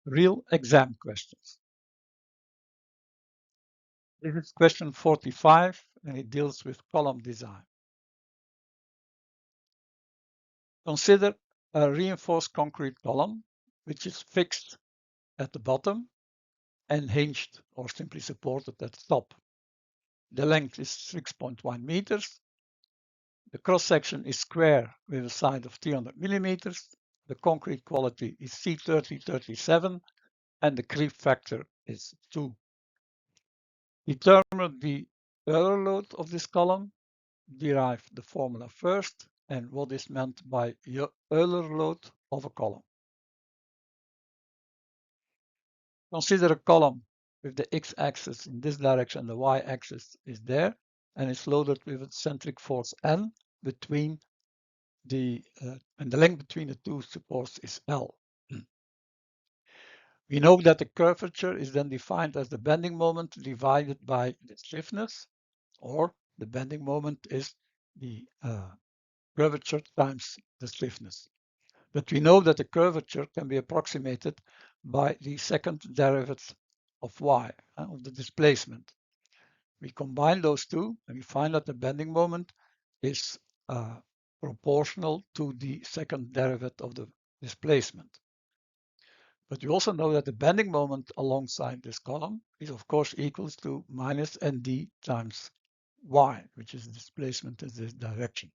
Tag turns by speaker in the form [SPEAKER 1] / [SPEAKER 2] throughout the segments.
[SPEAKER 1] real exam questions. This is question 45 and it deals with column design. Consider a reinforced concrete column which is fixed at the bottom and hinged or simply supported at the top. The length is 6.1 meters. The cross-section is square with a side of 300 millimeters. The concrete quality is C3037 and the creep factor is 2. Determine the Euler load of this column. Derive the formula first and what is meant by Euler load of a column. Consider a column with the x-axis in this direction, the y-axis is there, and it's loaded with a centric force N between and the length between the two supports is L. We know that the curvature is then defined as the bending moment divided by the stiffness, or the bending moment is the curvature times the stiffness. But we know that the curvature can be approximated by the second derivative of y, of the displacement. We combine those two and we find that the bending moment is proportional to the second derivative of the displacement. But we also know that the bending moment alongside this column is of course equals to minus nd times y, which is the displacement in this direction.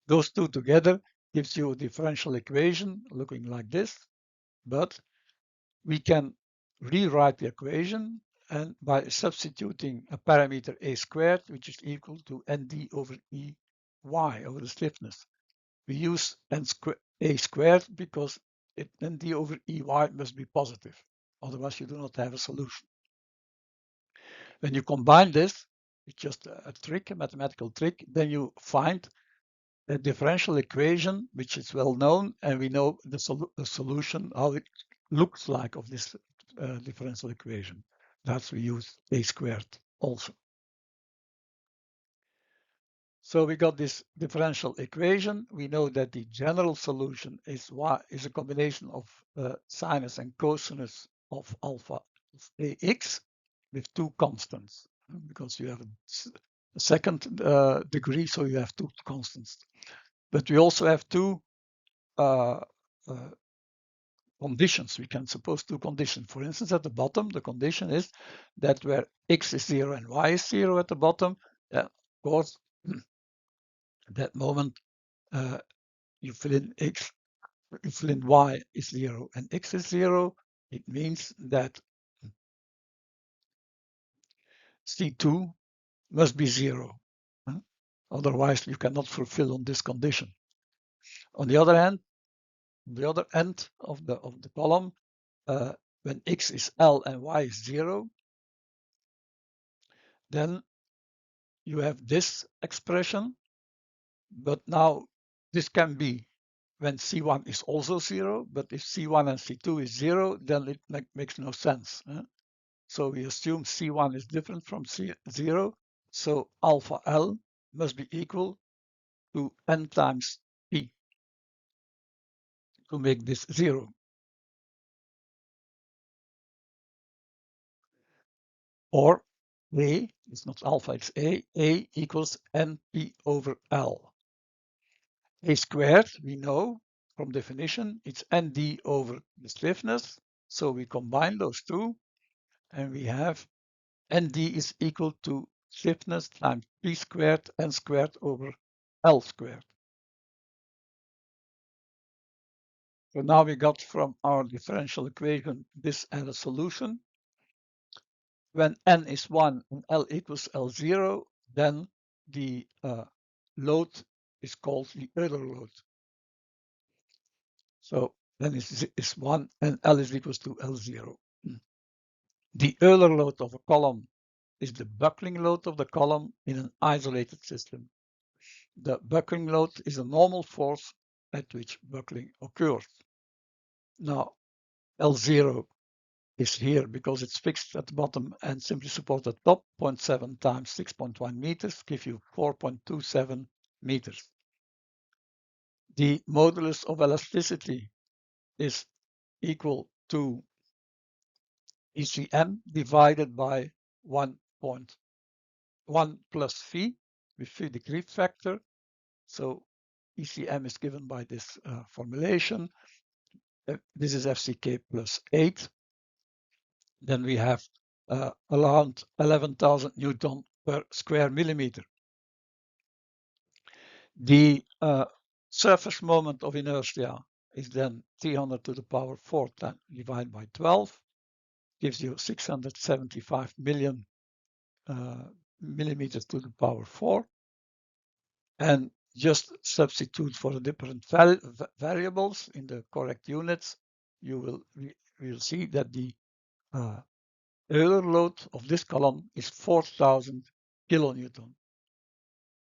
[SPEAKER 1] Those two together gives you a differential equation looking like this, but we can rewrite the equation and by substituting a parameter a squared, which is equal to nd over ey over the stiffness. We use a squared because nd over ey must be positive, otherwise you do not have a solution. When you combine this, it's just a trick, a mathematical trick, then you find a differential equation, which is well known, and we know the solution, how it looks like of this differential equation. That's we use a squared also. So we got this differential equation. We know that the general solution is a combination of sinus and cosinus of alpha of ax with two constants, because you have a second degree, so you have two constants. But we also have two conditions. We can suppose two conditions. For instance, at the bottom, the condition is that where x is 0 and y is 0 at the bottom, of course, at that moment, you fill in x, you fill in y is 0 and x is 0. It means that C2 must be 0. Otherwise, you cannot fulfill on this condition. On the other hand, the other end of the column, when x is L and y is 0, then you have this expression, but now this can be when C1 is also 0, but if C1 and C2 is 0, then it makes no sense. So we assume C1 is different from C0, so alpha L must be equal to n times P to make this 0. Or A, it's not alpha, it's A equals NP over L. A squared, we know from definition, it's ND over the stiffness. So we combine those two and we have ND is equal to stiffness times P squared N squared over L squared. So now we got from our differential equation this and a solution. When N is 1 and L equals L0, then the load is called the Euler load. So then is 1 and L is equals to L0. The Euler load of a column is the buckling load of the column in an isolated system. The buckling load is a normal force at which buckling occurs. Now, L0 is here because it's fixed at the bottom and simply supported at top. 0.7 times 6.1 meters give you 4.27 meters. The modulus of elasticity is equal to ECM divided by 1.1 plus V with V the creep factor. So ECM is given by this formulation. This is FCK plus 8. Then we have around 11,000 Newton per square millimeter. The surface moment of inertia is then 300 to the power 4 divided by 12, gives you 675 million millimeters to the power 4. And just substitute for the different variables in the correct units, you will see that the Euler load of this column is 4,000 kilonewton.